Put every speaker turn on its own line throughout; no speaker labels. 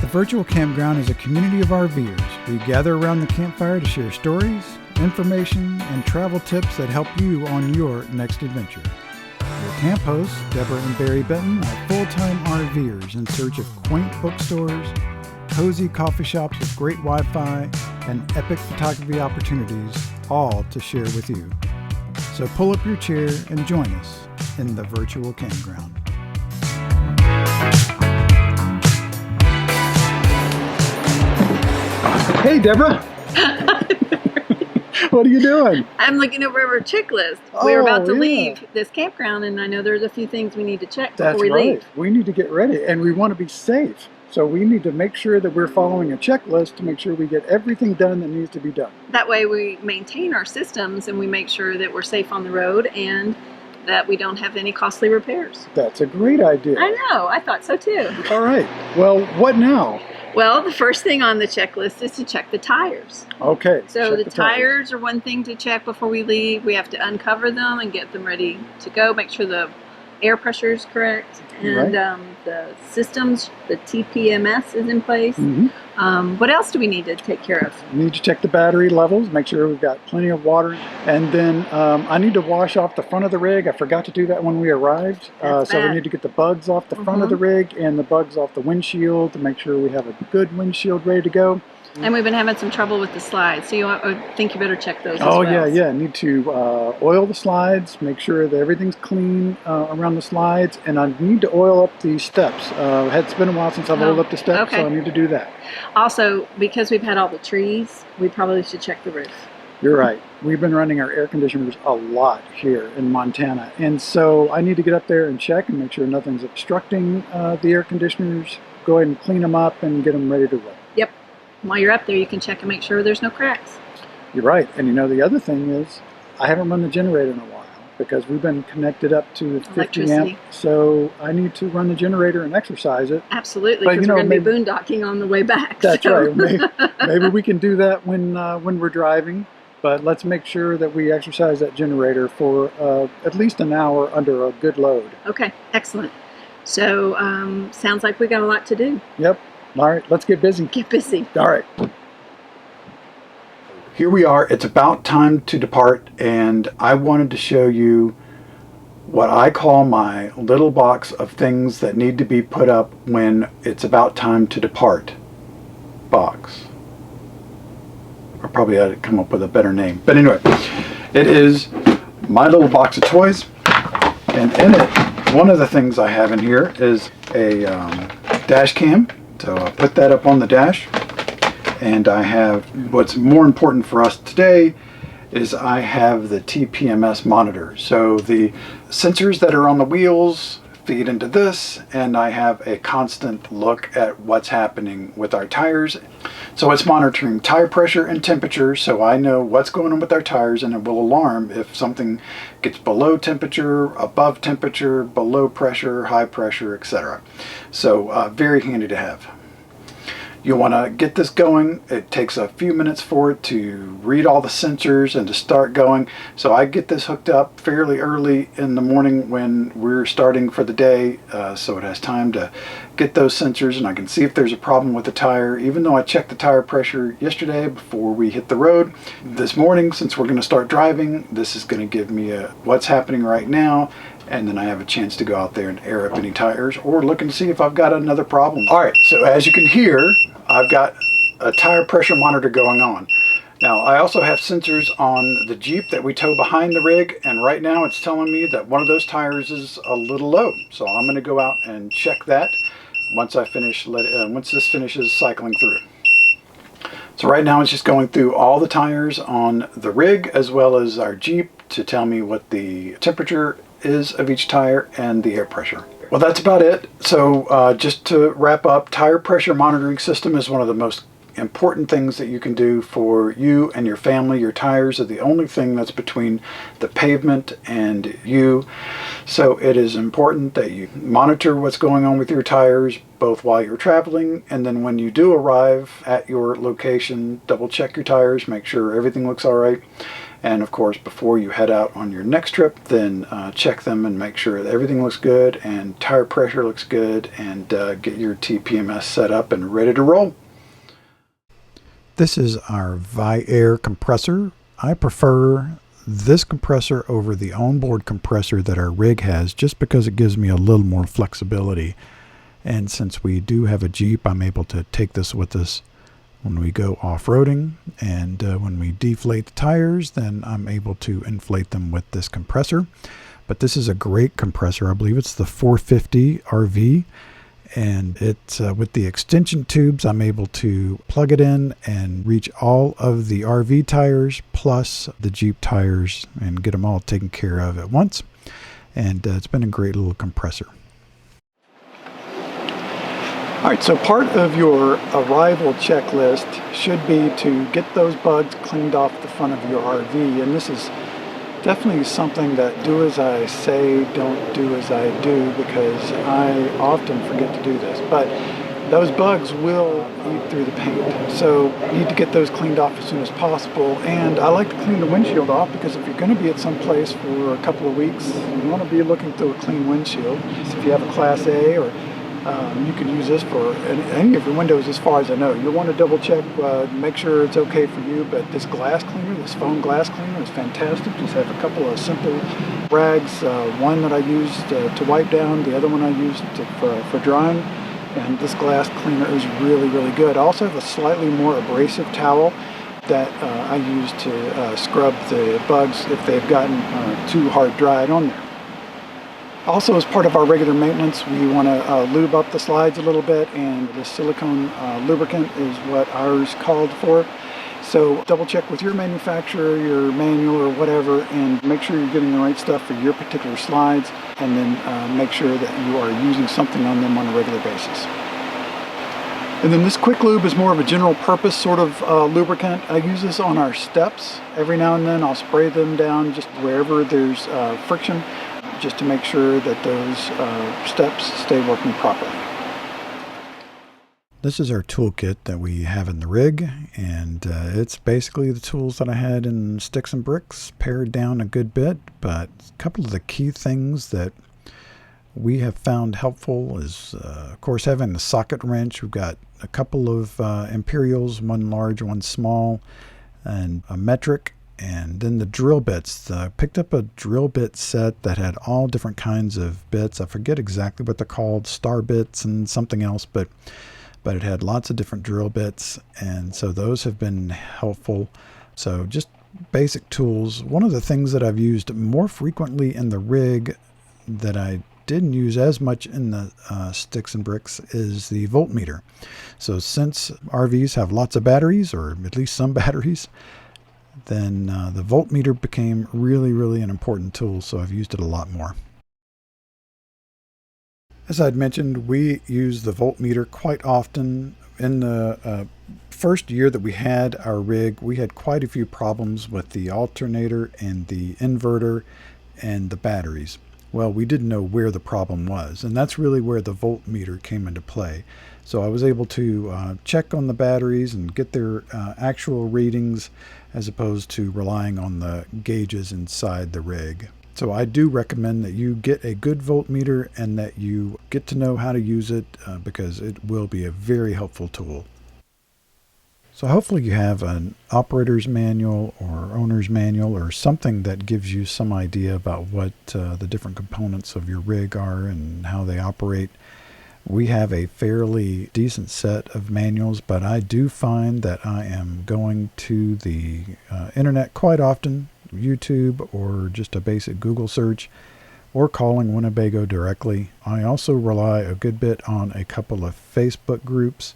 Virtual Campground is a community of RVers. We gather around the campfire to share stories, information, and travel tips that help you on your next adventure. Your camp hosts, Deborah and Barry Benton, are full-time RVers in search of quaint bookstores, cozy coffee shops with great Wi-Fi, and epic photography opportunities, all to share with you. So pull up your chair and join us in the Virtual Campground. Hey, Deborah. What are you doing?
I'm looking over our checklist. We're about to leave this campground, and I know there's a few things we need to check before we leave.
We need to get ready, and we want to be safe. So we need to make sure that we're following a checklist to make sure we get everything done that needs to be done.
That way we maintain our systems and we make sure that we're safe on the road and that we don't have any costly repairs.
That's a great idea.
I know. I thought so too.
All right. Well, what now?
Well, the first thing on the checklist is to check the tires.
Okay.
So the tires are one thing to check before we leave. We have to uncover them and get them ready to go. Make sure the air pressure is correct and the systems, the Tpms is in place. What else do we need to take care of?
We need to check the battery levels, make sure we've got plenty of water, and then I need to wash off the front of the rig. I forgot to do that when we arrived, so we need to get the bugs off the front of the rig and the bugs off the windshield to make sure we have a good windshield ready to go.
And we've been having some trouble with the slides, so I think you better check those as well.
Yeah. Need to oil the slides, make sure that everything's clean around the slides, and I need to oil up the steps. It's been a while since I've oiled up the steps, so I need to do that.
Also, because we've had all the trees, we probably should check the roof.
You're right. We've been running our air conditioners a lot here in Montana, and so I need to get up there and check and make sure nothing's obstructing the air conditioners. Go ahead and clean them up and get them ready to run.
Yep. While you're up there, you can check and make sure there's no cracks.
You're right. And you know, the other thing is, I haven't run the generator in a while because we've been connected up to 50 amp. So I need to run the generator and exercise it.
Absolutely, because we're going to be boondocking on the way back.
That's right. Maybe we can do that when we're driving. But let's make sure that we exercise that generator for at least an hour under a good load.
Okay, excellent. So sounds like we got a lot to do.
Yep. All right, let's get busy.
Get busy.
All right. Here we are. It's about time to depart, and I wanted to show you what I call my little box of things that need to be put up when it's about time to depart box. I probably had to come up with a better name. But anyway, it is my little box of toys, and in it, one of the things I have in here is a dash cam. So I'll put that up on the dash, and I have, what's more important for us today is I have the Tpms Monitor. So the sensors that are on the wheels feed into this, and I have a constant look at what's happening with our tires. So it's monitoring tire pressure and temperature, so I know what's going on with our tires, and it will alarm if something gets below temperature, above temperature, below pressure, high pressure, etc. So very handy to have. You want to get this going. It takes a few minutes for it to read all the sensors and to start going. So I get this hooked up fairly early in the morning when we're starting for the day, so it has time to get those sensors, and I can see if there's a problem with the tire. Even though I checked the tire pressure yesterday before we hit the road, this morning, since we're going to start driving, this is going to give me what's happening right now, and then I have a chance to go out there and air up any tires or look and see if I've got another problem. All right, so as you can hear, I've got a tire pressure monitor going on. Now, I also have sensors on the Jeep that we tow behind the rig, and right now it's telling me that one of those tires is a little low. So I'm going to go out and check that once I finish, once this finishes cycling through. So right now it's just going through all the tires on the rig as well as our Jeep to tell me what the temperature is of each tire and the air pressure. Well, that's about it. So just to wrap up, tire pressure monitoring system is one of the most important things that you can do for you and your family. Your tires are the only thing that's between the pavement and you. So it is important that you monitor what's going on with your tires both while you're traveling, and then when you do arrive at your location, double check your tires, make sure everything looks all right. And of course, before you head out on your next trip, then check them and make sure that everything looks good and tire pressure looks good, and get your TPMS set up and ready to roll. This is our Vi-Air compressor. I prefer this compressor over the onboard compressor that our rig has, just because it gives me a little more flexibility. And since we do have a Jeep, I'm able to take this with us when we go off-roading, and when we deflate the tires, then I'm able to inflate them with this compressor. But this is a great compressor. I believe it's the 450 RV, and it's with the extension tubes, I'm able to plug it in and reach all of the RV tires plus the Jeep tires and get them all taken care of at once. And it's been a great little compressor. All right, so part of your arrival checklist should be to get those bugs cleaned off the front of your RV. And this is definitely something that do as I say, don't do as I do, because I often forget to do this. But those bugs will eat through the paint. So you need to get those cleaned off as soon as possible. And I like to clean the windshield off, because if you're going to be at some place for a couple of weeks, you want to be looking through a clean windshield. So if you have a Class A, or you can use this for any of your windows as far as I know. You'll want to double check, make sure it's okay for you, but this glass cleaner, this foam glass cleaner is fantastic. Just have a couple of simple rags, one that I used to wipe down, the other one I used for drying, and this glass cleaner is really, really good. I also have a slightly more abrasive towel that I use to scrub the bugs if they've gotten too hard dried on there. Also, as part of our regular maintenance, we want to lube up the slides a little bit, and the silicone lubricant is what ours called for. So double check with your manufacturer, your manual or whatever, and make sure you're getting the right stuff for your particular slides, and then make sure that you are using something on them on a regular basis. And then this quick lube is more of a general purpose sort of lubricant. I use this on our steps. Every now and then I'll spray them down just wherever there's friction, just to make sure that those steps stay working properly. This is our toolkit that we have in the rig, and it's basically the tools that I had in Sticks and Bricks, pared down a good bit. But a couple of the key things that we have found helpful is, of course, having the socket wrench. We've got a couple of Imperials, one large, one small, and a metric. And then the drill bits. I picked up a drill bit set that had all different kinds of bits. I forget exactly what they're called, star bits and something else, but it had lots of different drill bits, and so those have been helpful. So just basic tools. One of the things that I've used more frequently in the rig that I didn't use as much in the Sticks and Bricks is the voltmeter. So since RVs have lots of batteries, or at least some batteries, then the voltmeter became really, really an important tool, so I've used it a lot more. As I'd mentioned, we use the voltmeter quite often. In the first year that we had our rig, we had quite a few problems with the alternator and the inverter and the batteries. Well, we didn't know where the problem was, and that's really where the voltmeter came into play. So I was able to check on the batteries and get their actual readings, as opposed to relying on the gauges inside the rig. So I do recommend that you get a good voltmeter and that you get to know how to use it, because it will be a very helpful tool. So hopefully you have an operator's manual or owner's manual or something that gives you some idea about what the different components of your rig are and how they operate. We have a fairly decent set of manuals, but I do find that I am going to the internet quite often, YouTube or just a basic Google search, or calling Winnebago directly. I also rely a good bit on a couple of Facebook groups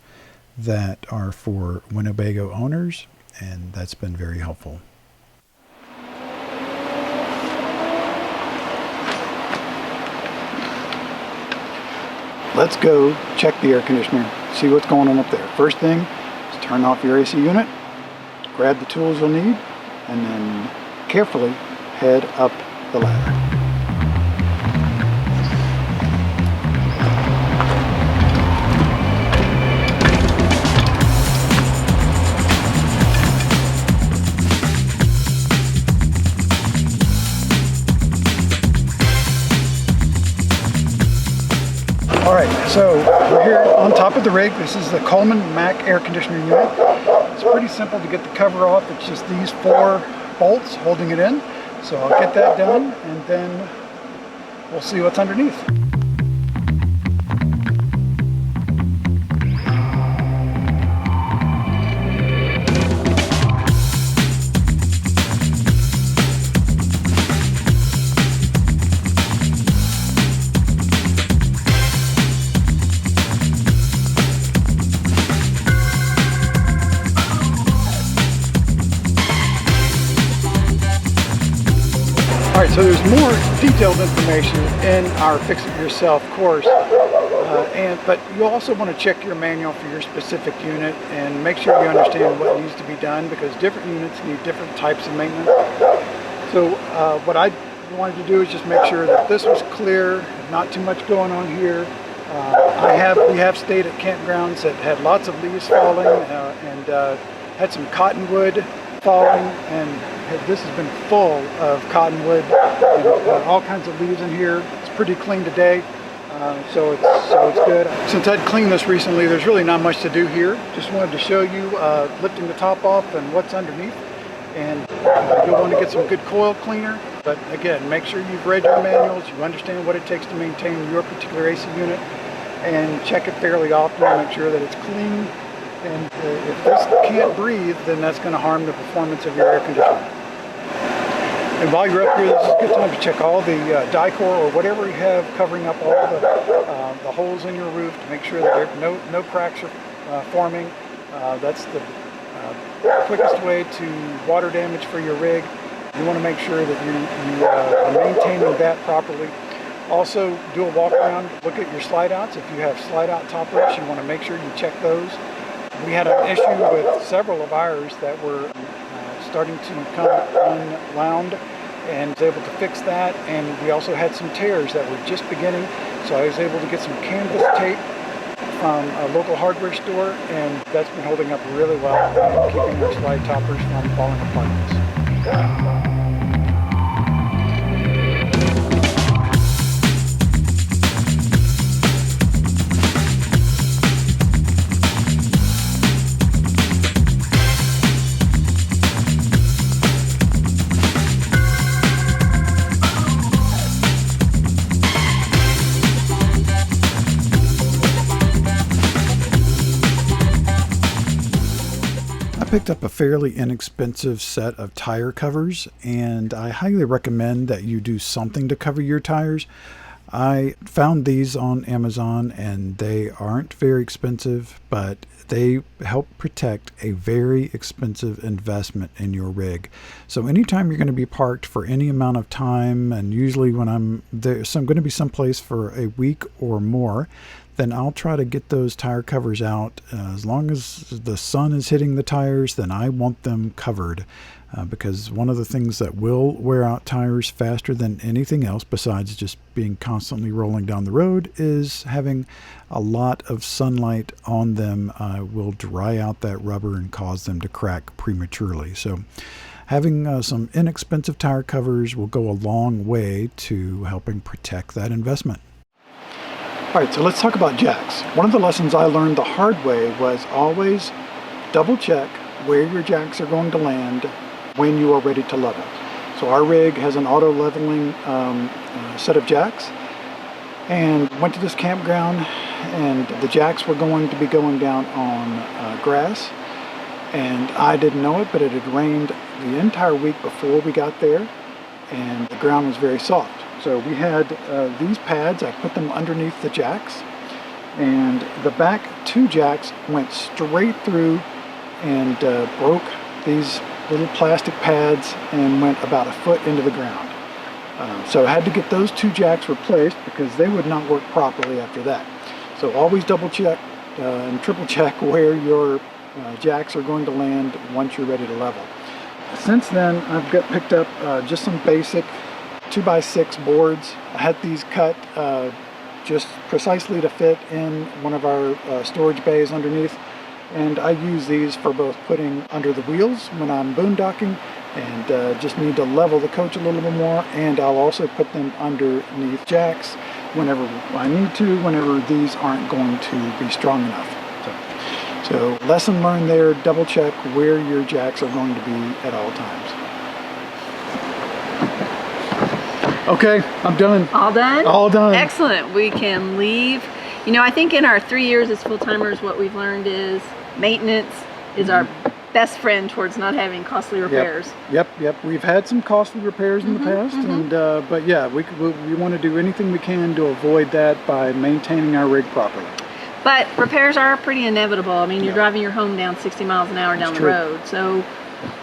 that are for Winnebago owners, and that's been very helpful. Let's go check the air conditioner, see what's going on up there. First thing is turn off your AC unit, grab the tools you'll need, and then carefully head up the ladder. All right, so we're here on top of the rig. This is the Coleman Mac air conditioner unit. It's pretty simple to get the cover off. It's just these 4 bolts holding it in. So I'll get that done and then we'll see what's underneath. Alright, so there's more detailed information in our Fix It Yourself course, but you also want to check your manual for your specific unit and make sure you understand what needs to be done, because different units need different types of maintenance. So what I wanted to do is just make sure that this was clear, not too much going on here. We have stayed at campgrounds that had lots of leaves falling and had some cottonwood falling, and this has been full of cottonwood and all kinds of leaves in here. It's pretty clean today, so it's good. Since I'd cleaned this recently, there's really not much to do here. Just wanted to show you lifting the top off and what's underneath. And you'll want to get some good coil cleaner. But again, make sure you've read your manuals, you understand what it takes to maintain your particular AC unit, and check it fairly often to make sure that it's clean. And if this can't breathe, then that's going to harm the performance of your air conditioner. And while you're up here, this is a good time to check all the Dicor or whatever you have covering up all the holes in your roof to make sure that no cracks are forming. That's the quickest way to water damage for your rig. You want to make sure that you are maintaining that properly. Also, do a walk around, look at your slide outs. If you have slide out toppers, you want to make sure you check those. We had an issue with several of ours that were starting to come unwound, and was able to fix that. And we also had some tears that were just beginning, so I was able to get some canvas tape from a local hardware store, and that's been holding up really well, keeping our slide toppers from falling apart. I picked up a fairly inexpensive set of tire covers, and I highly recommend that you do something to cover your tires. I found these on Amazon, and they aren't very expensive, but they help protect a very expensive investment in your rig. So anytime you're going to be parked for any amount of time, and usually when I'm going to be someplace for a week or more, then I'll try to get those tire covers out. As long as the sun is hitting the tires, then I want them covered, because one of the things that will wear out tires faster than anything else, besides just being constantly rolling down the road, is having a lot of sunlight on them. Will dry out that rubber and cause them to crack prematurely. So having some inexpensive tire covers will go a long way to helping protect that investment. Alright, so let's talk about jacks. One of the lessons I learned the hard way was always double check where your jacks are going to land when you are ready to level. So our rig has an auto leveling set of jacks, and went to this campground, and the jacks were going to be going down on grass, and I didn't know it, but it had rained the entire week before we got there, and the ground was very soft. So we had these pads. I put them underneath the jacks, and the back 2 jacks went straight through and broke these little plastic pads and went about a foot into the ground. So I had to get those 2 jacks replaced because they would not work properly after that. So always double check and triple check where your jacks are going to land once you're ready to level. Since then, I've picked up just some basic 2x6 boards. I had these cut just precisely to fit in one of our storage bays underneath, and I use these for both putting under the wheels when I'm boondocking and just need to level the coach a little bit more, and I'll also put them underneath jacks whenever I need to, whenever these aren't going to be strong enough. So lesson learned there, double check where your jacks are going to be at all times. Okay, I'm done.
All done?
All done.
Excellent. We can leave. You know, I think in our 3 years as full-timers, what we've learned is maintenance is our best friend towards not having costly repairs.
Yep. We've had some costly repairs in the past, and but yeah, we want to do anything we can to avoid that by maintaining our rig properly.
But repairs are pretty inevitable. I mean, you're driving your home down 60 miles an hour down the road. So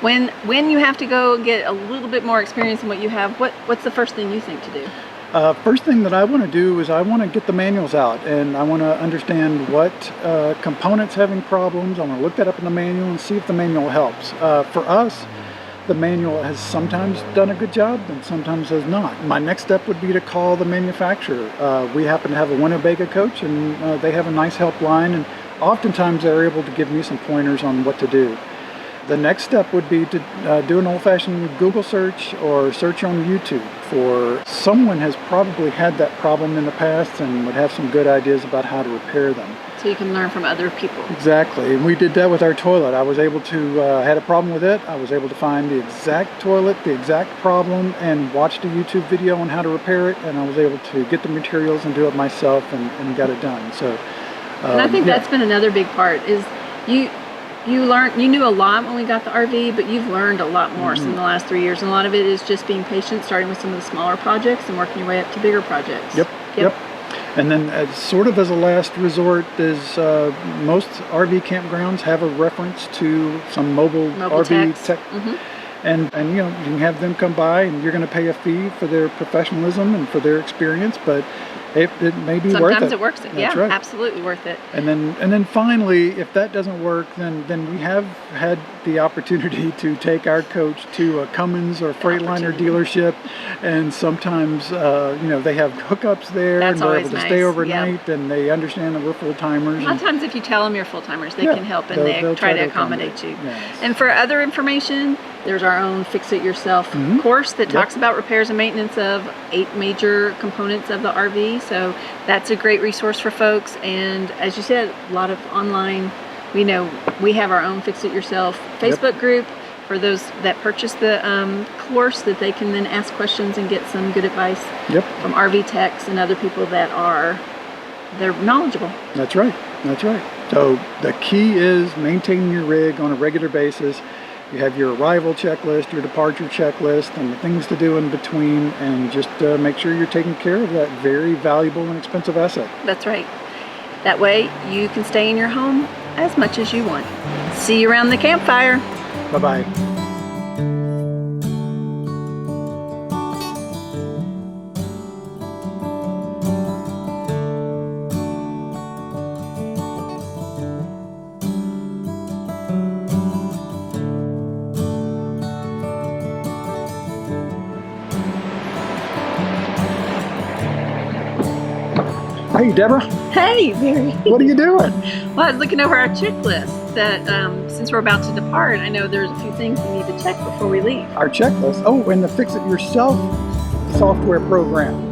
when you have to go and get a little bit more experience than what you have, what's the first thing you think to do?
First thing that I want to do is I want to get the manuals out, and I want to understand what components having problems. I want to look that up in the manual and see if the manual helps. For us, the manual has sometimes done a good job and sometimes has not. My next step would be to call the manufacturer. We happen to have a Winnebago coach, and they have a nice helpline, and oftentimes they're able to give me some pointers on what to do. The next step would be to do an old-fashioned Google search or search on YouTube for someone has probably had that problem in the past and would have some good ideas about how to repair them.
So you can learn from other people.
Exactly, and we did that with our toilet. I was able to, had a problem with it. I was able to find the exact toilet, the exact problem, and watched a YouTube video on how to repair it, and I was able to get the materials and do it myself and got it done. So,
and I think that's been another big part is you knew a lot when we got the RV, but you've learned a lot more in the last 3 years, and a lot of it is just being patient, starting with some of the smaller projects and working your way up to bigger projects.
Yep. And then sort of as a last resort is most RV campgrounds have a reference to some mobile RV tech. And you know, you can have them come by, and you're going to pay a fee for their professionalism and for their experience, but it may be worth it.
Sometimes it works. Yeah,
right.
Absolutely worth it.
And then finally, if that doesn't work, then we have had the opportunity to take our coach to a Cummins or Freightliner dealership, and sometimes you know, they have hookups there, and they're able to stay overnight, and they understand that we're full timers.
A lot of times, if you tell them you're full timers, they can help, and they'll try to accommodate you.
Yes.
And for other information, there's our own Fix It Yourself course that talks about repairs and maintenance of 8 major components of the RV. So that's a great resource for folks. And as you said, a lot of online, we have our own Fix It Yourself Facebook group for those that purchase the course, that they can then ask questions and get some good advice from RV techs and other people that they're knowledgeable.
That's right. So the key is maintaining your rig on a regular basis. You have your arrival checklist, your departure checklist, and the things to do in between, and just make sure you're taking care of that very valuable and expensive asset.
That's right. That way you can stay in your home as much as you want. See you around the campfire.
Bye-bye. Hey, Deborah.
Hey, Barry.
What are you doing?
Well, I was looking over our checklist that since we're about to depart, I know there's a few things we need to check before we leave.
Our checklist? Oh, and the Fix It Yourself software program.